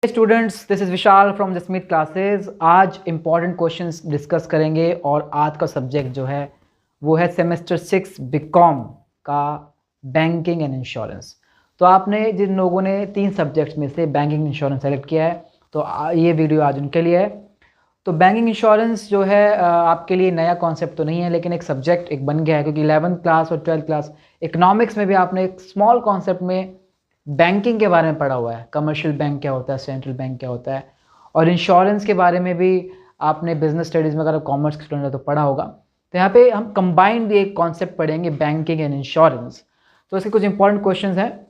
Students, this is Vishal from Jasmeet classes. आज important questions discuss करेंगे और आज का सब्जेक्ट जो है वो है सेमेस्टर 6 बीकॉम का बैंकिंग एंड इंश्योरेंस। तो आपने जिन लोगों ने 3 सब्जेक्ट्स में से बैंकिंग इंश्योरेंस सेलेक्ट किया है तो ये वीडियो आज उनके लिए है। तो बैंकिंग इंश्योरेंस जो है आपके लिए नया कॉन्सेप्ट तो नहीं है, लेकिन एक सब्जेक्ट एक बन गया है, क्योंकि 11th क्लास और 12th क्लास इकोनॉमिक्स में भी आपने एक स्मॉल कॉन्सेप्ट में बैंकिंग के बारे में पढ़ा हुआ है। कमर्शियल बैंक क्या होता है, सेंट्रल बैंक क्या होता है, और इंश्योरेंस के बारे में भी आपने बिजनेस स्टडीज़ में, अगर आप कॉमर्स के स्टूडेंट है तो पढ़ा होगा। तो यहाँ पे हम कंबाइंड एक कॉन्सेप्ट पढ़ेंगे, बैंकिंग एंड इंश्योरेंस। तो इसके कुछ इंपॉर्टेंट क्वेश्चंस हैं,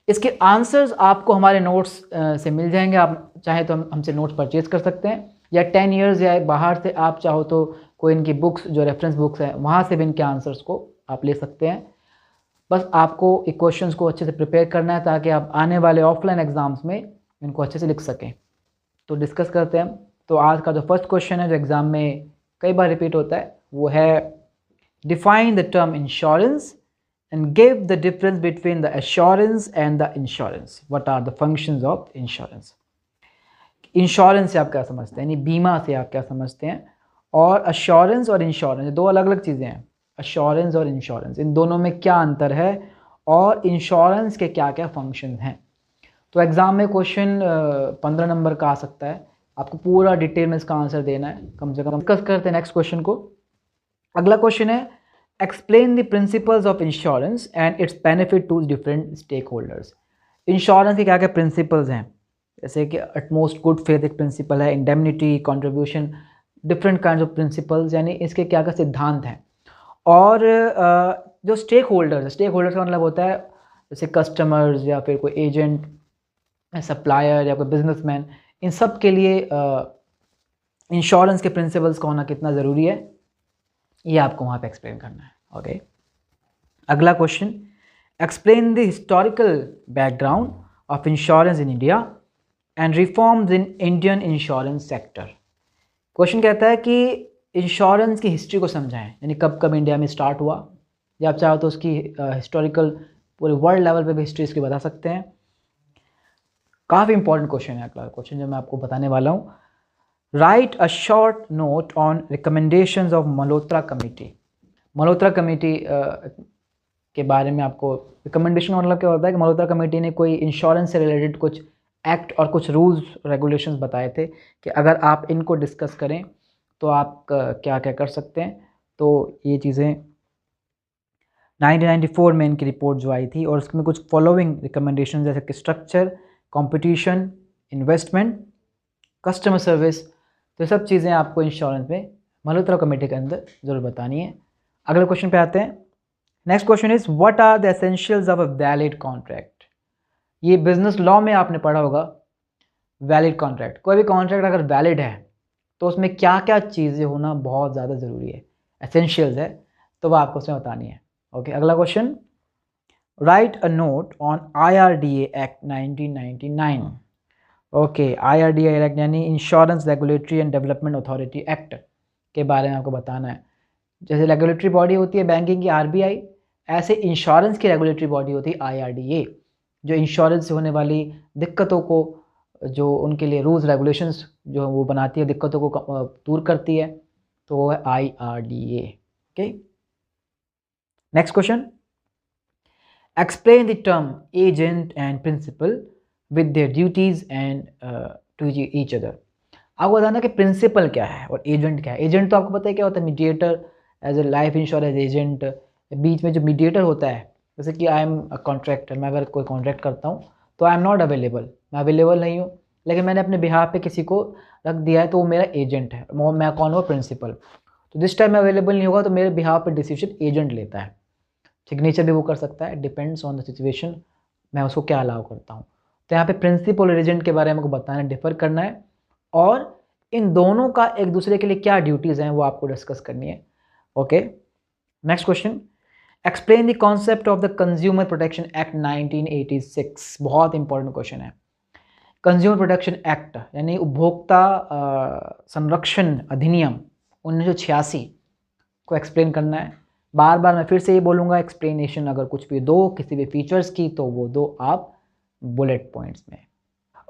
इसके आंसर्स आपको हमारे नोट्स से मिल जाएंगे। आप चाहे तो हमसे नोट्स परचेज कर सकते हैं, या 10 ईयर्स या बाहर से आप चाहो तो कोई इनकी बुक्स जो रेफरेंस बुक्स हैं वहाँ से भी इनके आंसर्स को आप ले सकते हैं। बस आपको इक्वेशंस को अच्छे से प्रिपेयर करना है ताकि आप आने वाले ऑफलाइन एग्जाम्स में इनको अच्छे से लिख सकें। तो डिस्कस करते हैं। तो आज का जो फर्स्ट क्वेश्चन है, जो एग्ज़ाम में कई बार रिपीट होता है, वो है define the term insurance and give the difference between the assurance and the insurance. What are the functions of insurance. Insurance से आप क्या समझते हैं, यानी बीमा से आप क्या समझते हैं, और अश्योरेंस और इंश्योरेंस दो अलग अलग चीज़ें हैं। अश्योरेंस और इंश्योरेंस, इन दोनों में क्या अंतर है, और इंश्योरेंस के क्या क्या फंक्शन हैं। तो एग्ज़ाम में क्वेश्चन 15 नंबर का आ सकता है, आपको पूरा डिटेल में इसका आंसर देना है कम से कम। डिस्कस करते हैं नेक्स्ट क्वेश्चन को। अगला क्वेश्चन है explain the principles of insurance and its benefit to different stakeholders. Insurance के क्या क्या प्रिंसिपल्स हैं, जैसे कि अटमोस्ट गुड फेथ एक प्रिंसिपल है, indemnity, contribution, different kind of principles, यानी इसके क्या क्या सिद्धांत हैं। और जो स्टेक होल्डर्स का मतलब होता है जैसे कस्टमर्स या फिर कोई एजेंट, सप्लायर या कोई बिजनेसमैन, इन सब के लिए इंश्योरेंस के प्रिंसिपल्स का होना कितना ज़रूरी है, ये आपको वहाँ पे एक्सप्लेन करना है। ओके, अगला question explain the historical background of insurance in India and reforms in Indian insurance sector. Question कहता है कि इंश्योरेंस की हिस्ट्री को समझाएं, यानी कब कब इंडिया में स्टार्ट हुआ, या आप चाहो तो उसकी हिस्टोरिकल पूरे वर्ल्ड लेवल पे भी हिस्ट्री इसकी बता सकते हैं। काफ़ी इंपॉर्टेंट क्वेश्चन है अगला क्वेश्चन जो मैं आपको बताने वाला हूँ। Right a short note on recommendations of Malhotra committee. Malhotra committee के बारे में आपको रिकमेंडेशन मतलब क्या होता है कि मल्होत्रा कमेटी ने कोई इंश्योरेंस से रिलेटेड कुछ एक्ट और कुछ रूल्स रेगुलेशंस बताए थे कि अगर आप इनको डिस्कस करें तो आप क्या क्या कर सकते हैं। तो ये चीज़ें 1994 में इनकी रिपोर्ट जो आई थी, और उसमें कुछ फॉलोइंग रिकमेंडेशन जैसे कि structure, competition, investment, customer service, तो ये सब चीज़ें आपको इंश्योरेंस में मल्होत्रा कमेटी के अंदर ज़रूर बतानी है। अगले क्वेश्चन पे आते हैं। Next question is what are the essentials of a valid contract. ये बिजनेस लॉ में आपने पढ़ा होगा। वैलिड कॉन्ट्रैक्ट, कोई भी कॉन्ट्रैक्ट अगर वैलिड है तो उसमें क्या क्या चीज़ें होना बहुत ज़्यादा ज़रूरी है, एसेंशियल्स है, तो वह आपको उसमें बतानी है। ओके, अगला question write a note on IRDA act 1999। Okay, IRDA act यानी insurance regulatory and development authority act के बारे में आपको बताना है। जैसे रेगुलेटरी बॉडी होती है बैंकिंग की RBI, ऐसे इंश्योरेंस की रेगुलेटरी बॉडी होती है IRDA, जो इंश्योरेंस से होने वाली दिक्कतों को, जो उनके लिए रूल्स रेगुलेशंस जो वो बनाती है, दिक्कतों को दूर करती है, तो वो है IRDA। Okay, next question explain the term agent and principal with their duties and to each other. आपको बताना कि प्रिंसिपल क्या है और एजेंट क्या है। एजेंट तो आपको पता है क्या होता है, mediator, as a life insurance agent, बीच में जो मीडिएटर होता है, जैसे कि आई एम अ कॉन्ट्रैक्टर, मैं अगर कोई कॉन्ट्रैक्ट करता हूँ तो आई एम नॉट अवेलेबल, मैं अवेलेबल नहीं हूँ, लेकिन मैंने अपने बिहाफ पे किसी को रख दिया है तो वो मेरा एजेंट है, मैं कौन हुआ, प्रिंसिपल। तो जिस टाइम मैं अवेलेबल नहीं होगा तो मेरे बिहाफ पे डिसीजन एजेंट लेता है, सिग्नेचर भी वो कर सकता है, डिपेंड्स ऑन द सिचुएशन मैं उसको क्या अलाउ करता हूँ। तो यहाँ पे प्रिंसिपल और एजेंट के बारे में आपको बताना है, डिफर करना है, और इन दोनों का एक दूसरे के लिए क्या ड्यूटीज़ हैं वो आपको डिस्कस करनी है। Okay, next question explain the concept of the consumer protection act 1986। बहुत इंपॉर्टेंट क्वेश्चन है। कंज्यूमर प्रोटेक्शन एक्ट यानी उपभोक्ता संरक्षण अधिनियम 1986 को एक्सप्लेन करना है। बार बार मैं फिर से ये बोलूँगा, एक्सप्लेनेशन अगर कुछ भी दो किसी भी फीचर्स की तो वो दो आप बुलेट पॉइंट्स में।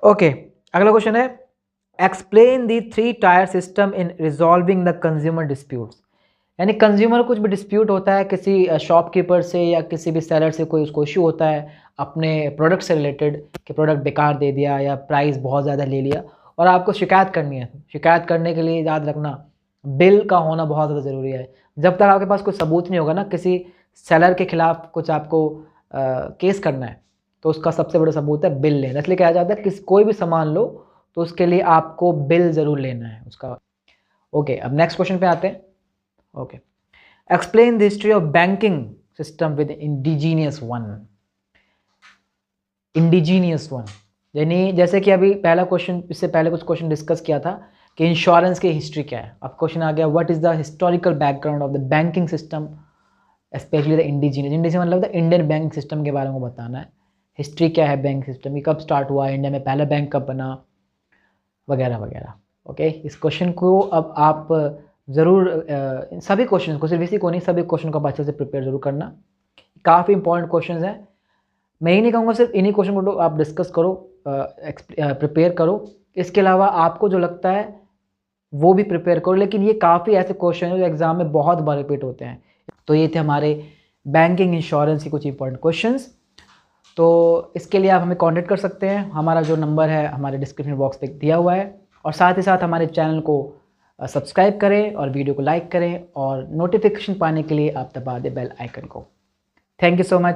ओके, अगला क्वेश्चन है explain the 3 tier system in resolving the consumer disputes. यानी कंज्यूमर कुछ भी डिस्प्यूट होता है किसी शॉपकीपर से या किसी भी सेलर से, कोई उसको इशू होता है अपने प्रोडक्ट से रिलेटेड कि प्रोडक्ट बेकार दे दिया या प्राइस बहुत ज़्यादा ले लिया और आपको शिकायत करनी है। शिकायत करने के लिए याद रखना बिल का होना बहुत ज़्यादा ज़रूरी है। जब तक आपके पास कोई सबूत नहीं होगा ना, किसी सेलर के खिलाफ कुछ आपको केस करना है, तो उसका सबसे बड़ा सबूत है बिल लेना। इसलिए कहा जाता है कि कोई भी सामान लो तो उसके लिए आपको बिल ज़रूर लेना है उसका। ओके, अब नेक्स्ट क्वेश्चन पे आते हैं। Okay, explain the history of banking system with indigenous one. Indigenous one यानी जैसे कि अभी पहला क्वेश्चन, इससे पहले कुछ क्वेश्चन डिस्कस किया था कि इंश्योरेंस की हिस्ट्री क्या है। अब क्वेश्चन आ गया what is the historical background of the banking system specially the indigenous. Indigenous मतलब द इंडियन बैंक सिस्टम के बारे में बताना है। हिस्ट्री क्या है बैंक सिस्टम की, कब स्टार्ट हुआ, इंडिया में पहला बैंक कब बना, वगैरह वगैरह। ओके, इस क्वेश्चन को अब आप ज़रूर सभी क्वेश्चन को, सिर्फ इसी को नहीं, सभी क्वेश्चन को अच्छे से प्रिपेयर जरूर करना। काफ़ी इंपॉर्टेंट क्वेश्चन है। मैं ही नहीं कहूँगा सिर्फ इन्हीं क्वेश्चन को आप डिस्कस करो, प्रिपेयर करो। इसके अलावा आपको जो लगता है वो भी प्रिपेयर करो, लेकिन ये काफ़ी ऐसे क्वेश्चन हैं जो एग्ज़ाम में बहुत बार रिपीट होते हैं। तो ये थे हमारे बैंकिंग इंश्योरेंस के कुछ इंपॉर्टेंट क्वेश्चंस। तो इसके लिए आप हमें कांटेक्ट कर सकते हैं। हमारा जो नंबर है हमारे डिस्क्रिप्शन बॉक्स पे दिया हुआ है, और साथ ही साथ हमारे चैनल को सब्सक्राइब करें और वीडियो को लाइक करें, और नोटिफिकेशन पाने के लिए आप दबा दें बेल आइकन को। Thank you so much.